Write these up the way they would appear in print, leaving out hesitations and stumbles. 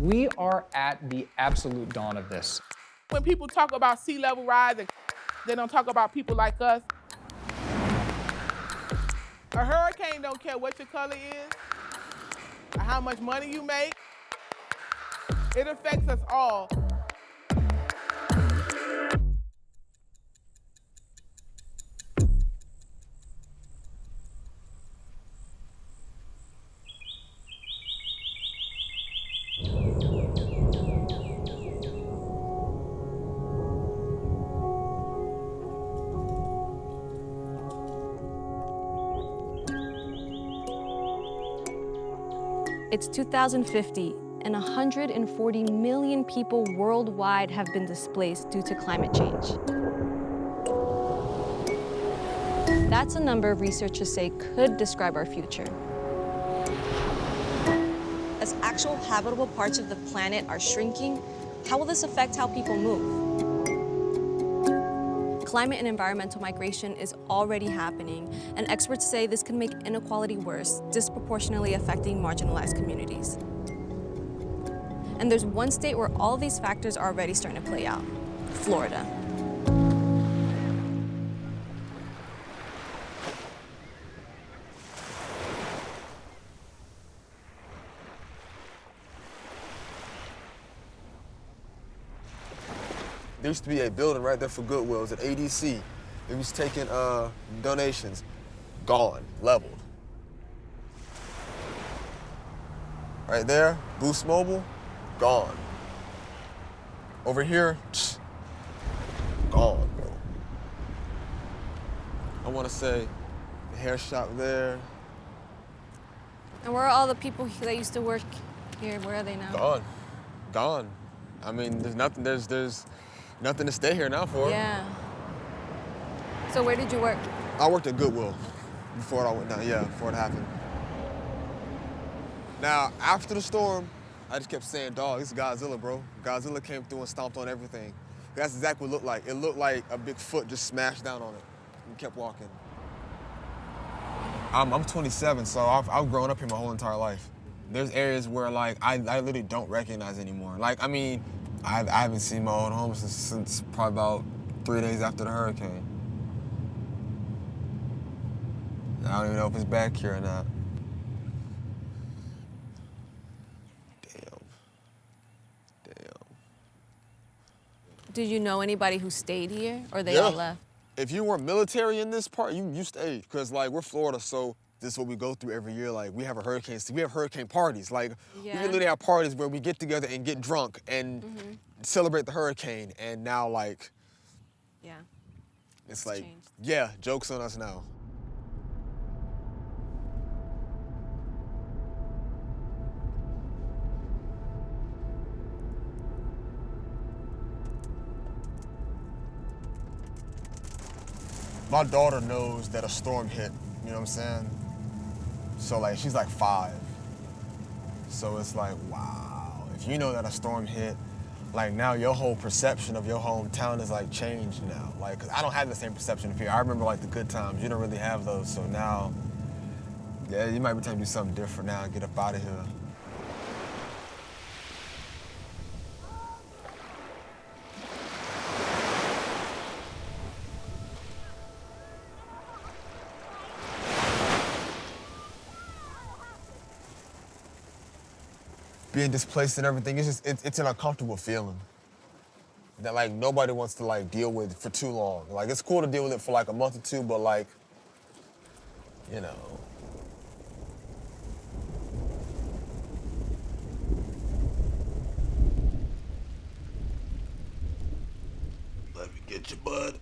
We are at the absolute dawn of this. When people talk about sea level rise, they don't talk about people like us. A hurricane don't care what your color is, or how much money you make. It affects us all. It's 2050, and 140 million people worldwide have been displaced due to climate change. That's a number researchers say could describe our future. As actual habitable parts of the planet are shrinking, how will this affect how people move? Climate and environmental migration is already happening, and experts say this could make inequality worse, disproportionately affecting marginalized communities. And there's one state where all of these factors are already starting to play out: Florida. There used to be a building right there for Goodwill. It was at ADC. It was taking donations. Gone, leveled. Right there, Boost Mobile, gone. Over here, gone, bro. I want to say the hair shop there. And where are all the people that used to work here? Where are they now? Gone, gone. I mean, there's nothing to stay here now for. Yeah. So where did you work? I worked at Goodwill before I went down, before it happened. Now, after the storm, I just kept saying, dog, this is Godzilla, bro. Godzilla came through and stomped on everything. That's exactly what it looked like. It looked like a big foot just smashed down on it and kept walking. I'm 27, so I've grown up here my whole entire life. There's areas where, like, I literally don't recognize anymore. Like, I mean, I haven't seen my old home since probably about 3 days after the hurricane. I don't even know if it's back here or not. Damn. Did you know anybody who stayed here, or they all left? If you weren't military in this part, you stayed. Because, like, we're Florida, so this is what we go through every year. Like, we have we have hurricane parties. Like, we literally have parties where we get together and get drunk and celebrate the hurricane. And now, like, it's like, changed. Yeah, joke's on us now. My daughter knows that a storm hit, you know what I'm saying? So, like, she's like 5. So it's like, wow. If you know that a storm hit, like, now your whole perception of your hometown is, like, changed now. Like, 'cause I don't have the same perception of here. I remember, like, the good times. You don't really have those. So now, yeah, you might be time to do something different now and get up out of here. Being displaced and everything, it's an uncomfortable feeling that, like, nobody wants to, like, deal with for too long. Like, it's cool to deal with it for, like, a month or two, but, like, you know. Let me get you, bud.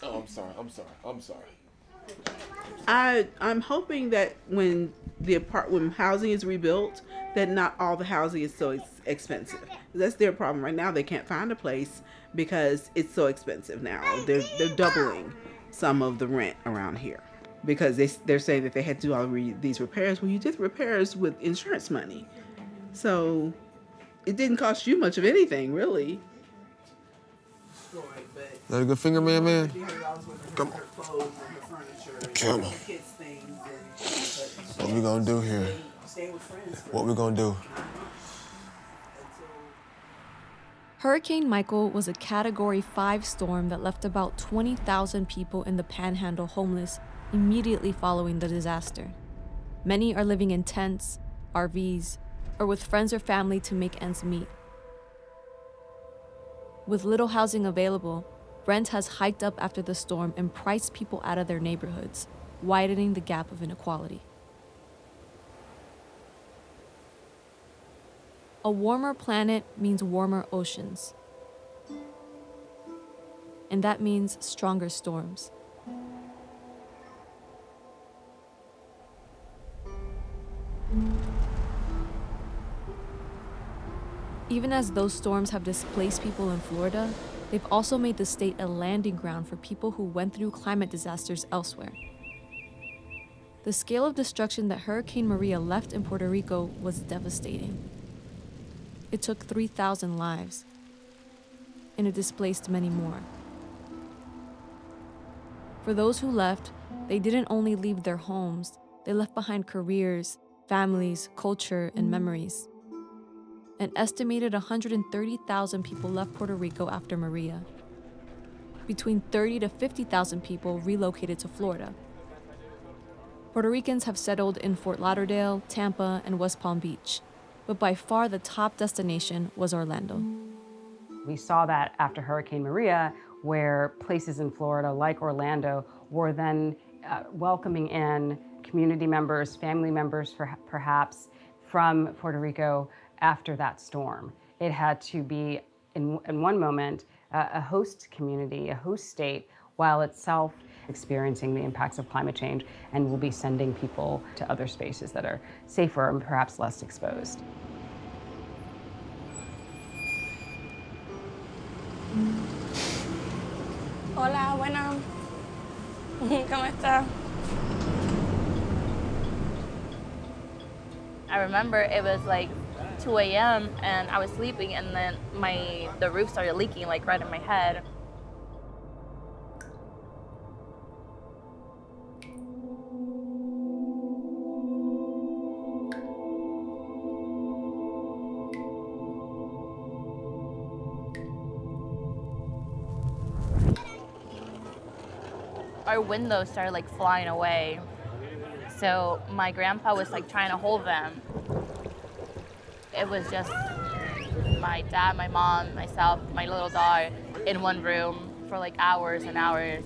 Oh, I'm sorry. I'm hoping that when housing is rebuilt, that not all the housing is so expensive. That's their problem right now. They can't find a place because it's so expensive now. They're doubling some of the rent around here because they're saying that they had to do all these repairs. Well, you did repairs with insurance money, so it didn't cost you much of anything, really. Is that a good finger, man? Come on. Come on. What we gonna do here? What we gonna do? Hurricane Michael was a Category 5 storm that left about 20,000 people in the Panhandle homeless immediately following the disaster. Many are living in tents, RVs, or with friends or family to make ends meet. With little housing available, rent has hiked up after the storm and priced people out of their neighborhoods, widening the gap of inequality. A warmer planet means warmer oceans. And that means stronger storms. Even as those storms have displaced people in Florida, they've also made the state a landing ground for people who went through climate disasters elsewhere. The scale of destruction that Hurricane Maria left in Puerto Rico was devastating. It took 3,000 lives, and it displaced many more. For those who left, they didn't only leave their homes, they left behind careers, families, culture, and memories. An estimated 130,000 people left Puerto Rico after Maria. Between 30 to 50,000 people relocated to Florida. Puerto Ricans have settled in Fort Lauderdale, Tampa, and West Palm Beach, but by far the top destination was Orlando. We saw that after Hurricane Maria, where places in Florida like Orlando were then welcoming in community members, family members perhaps, from Puerto Rico after that storm. It had to be, in one moment, a host community, a host state, while itself experiencing the impacts of climate change, and will be sending people to other spaces that are safer and perhaps less exposed. Hola, buena. ¿Cómo está? I remember it was like 2 a.m. and I was sleeping, and then the roof started leaking like right in my head. Our windows started like flying away. So my grandpa was like trying to hold them. It was just my dad, my mom, myself, my little dog in one room for like hours and hours.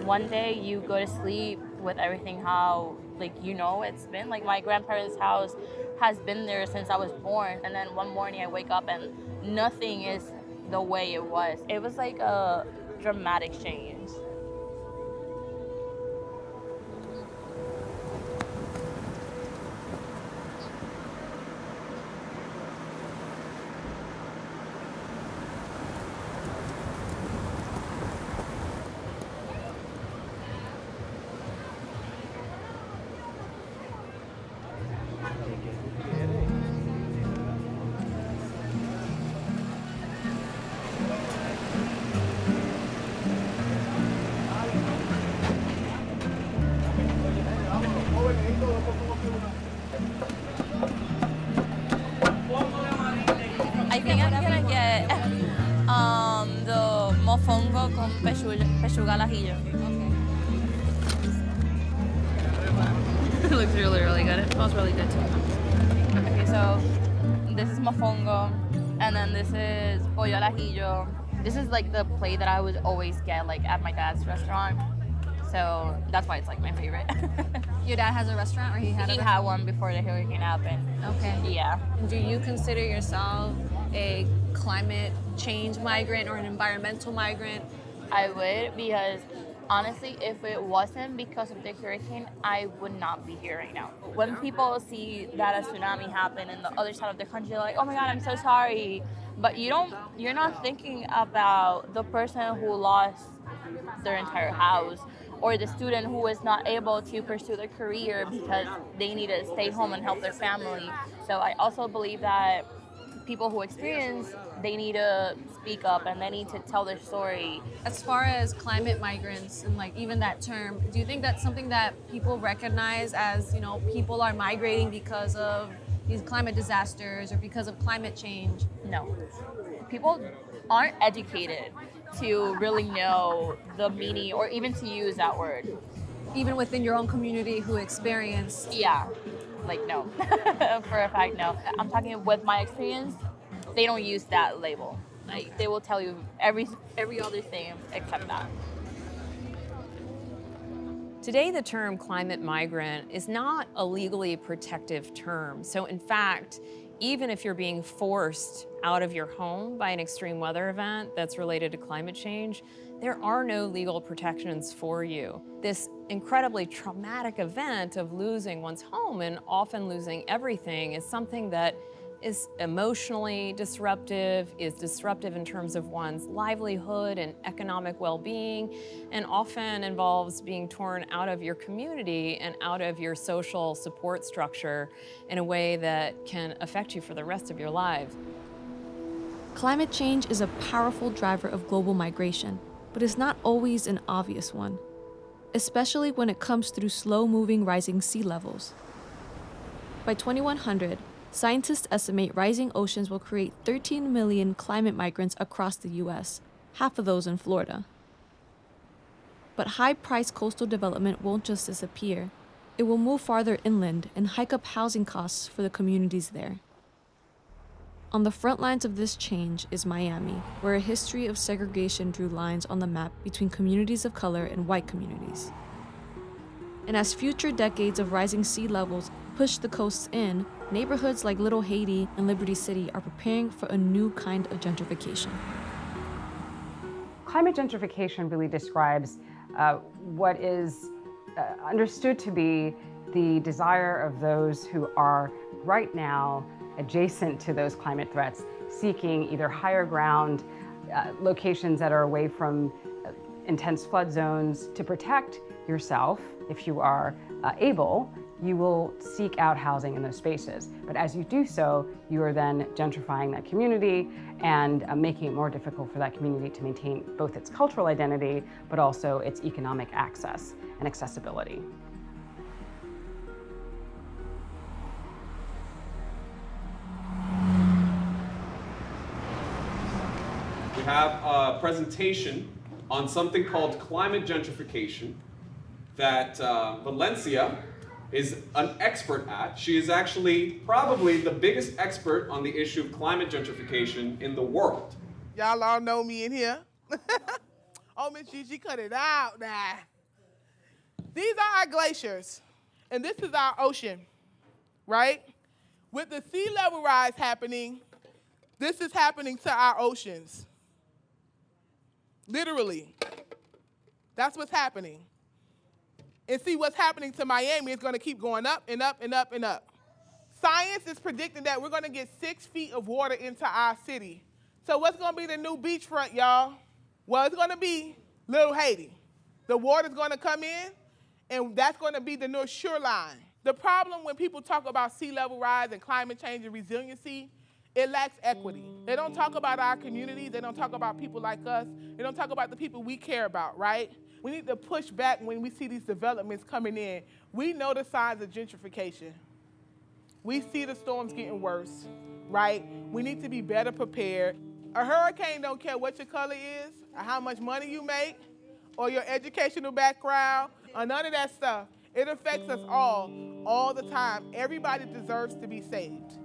One day you go to sleep with everything how, like, you know, it's been. Like, my grandparents' house has been there since I was born. And then one morning I wake up and nothing is the way it was. It was like a dramatic change. I think I'm gonna get the mofongo con pechuga al ajillo. It looks really, really good. It smells really good too. Okay, so this is mofongo, and then this is pollo al ajillo. This is like the plate that I would always get like at my dad's restaurant. So that's why it's like my favorite. Your dad has a restaurant, or he had He had one before the hurricane happened. Okay. Yeah. Do you consider yourself a climate change migrant or an environmental migrant? I would, because honestly, if it wasn't because of the hurricane, I would not be here right now. When people see that a tsunami happened in the other side of the country, they're like, oh my God, I'm so sorry. But you're not thinking about the person who lost their entire house, or the student who was not able to pursue their career because they needed to stay home and help their family. So I also believe that people who experience, they need to speak up and they need to tell their story. As far as climate migrants and like even that term, do you think that's something that people recognize as, people are migrating because of these climate disasters or because of climate change? No. People aren't educated to really know the meaning or even to use that word. Even within your own community who experienced? Yeah, like no. For a fact, no. I'm talking with my experience, they don't use that label. Like they will tell you every other thing except that. Today, the term climate migrant is not a legally protective term. So in fact, even if you're being forced out of your home by an extreme weather event that's related to climate change, there are no legal protections for you. This incredibly traumatic event of losing one's home and often losing everything is something that is emotionally disruptive, is disruptive in terms of one's livelihood and economic well-being, and often involves being torn out of your community and out of your social support structure in a way that can affect you for the rest of your life. Climate change is a powerful driver of global migration, but it's not always an obvious one, especially when it comes through slow-moving rising sea levels. By 2100, scientists estimate rising oceans will create 13 million climate migrants across the U.S., half of those in Florida. But high-priced coastal development won't just disappear. It will move farther inland and hike up housing costs for the communities there. On the front lines of this change is Miami, where a history of segregation drew lines on the map between communities of color and white communities. And as future decades of rising sea levels push the coasts in, neighborhoods like Little Haiti and Liberty City are preparing for a new kind of gentrification. Climate gentrification really describes what is understood to be the desire of those who are right now adjacent to those climate threats, seeking either higher ground, locations that are away from intense flood zones. To protect yourself, if you are able, you will seek out housing in those spaces. But as you do so, you are then gentrifying that community and making it more difficult for that community to maintain both its cultural identity, but also its economic access and accessibility. We have a presentation on something called climate gentrification that Valencia is an expert at. She is actually probably the biggest expert on the issue of climate gentrification in the world. Y'all all know me in here. Oh, Miss Gigi, cut it out now. These are our glaciers, and this is our ocean, right? With the sea level rise happening, this is happening to our oceans. Literally. That's what's happening. And see, what's happening to Miami is going to keep going up and up and up and up. Science is predicting that we're going to get 6 feet of water into our city. So what's going to be the new beachfront, y'all? Well, it's going to be Little Haiti. The water's going to come in, and that's going to be the North Shoreline. The problem when people talk about sea level rise and climate change and resiliency, it lacks equity. They don't talk about our communities. They don't talk about people like us. They don't talk about the people we care about, right? We need to push back when we see these developments coming in. We know the signs of gentrification. We see the storms getting worse, right? We need to be better prepared. A hurricane don't care what your color is, or how much money you make, or your educational background, or none of that stuff. It affects us all the time. Everybody deserves to be saved.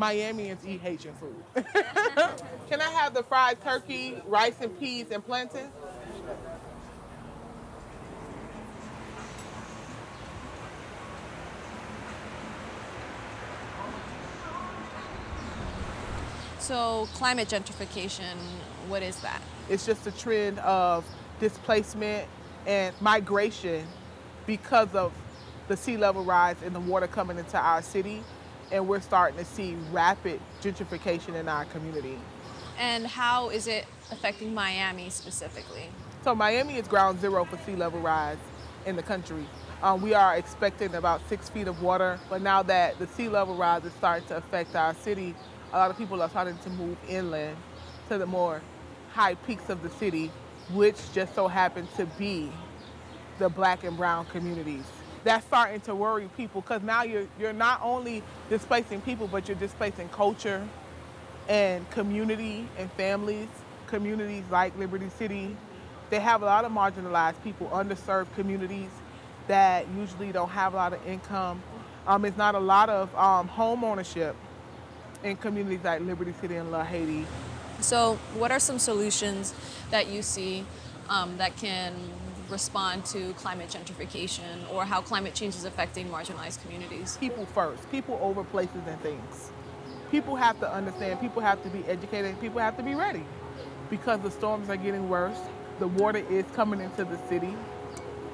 Miamians eat Haitian food. Can I have the fried turkey, rice and peas, and plantains? So climate gentrification, what is that? It's just a trend of displacement and migration because of the sea level rise and the water coming into our city. And we're starting to see rapid gentrification in our community. And how is it affecting Miami specifically? So Miami is ground zero for sea level rise in the country. We are expecting about 6 feet of water, but now that the sea level rise is starting to affect our city, a lot of people are starting to move inland to the more high peaks of the city, which just so happen to be the Black and brown communities. That's starting to worry people because now you're not only displacing people, but you're displacing culture and community and families. Communities like Liberty City, they have a lot of marginalized people, underserved communities that usually don't have a lot of income. It's not a lot of home ownership in communities like Liberty City and La Haiti. So what are some solutions that you see that can respond to climate gentrification or how climate change is affecting marginalized communities? People first, people over places and things. People have to understand, people have to be educated, people have to be ready because the storms are getting worse. The water is coming into the city,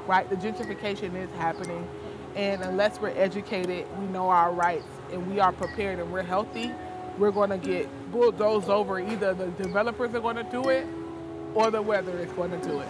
right? The gentrification is happening. And unless we're educated, we know our rights and we are prepared and we're healthy, we're going to get bulldozed over. Either the developers are going to do it or the weather is going to do it.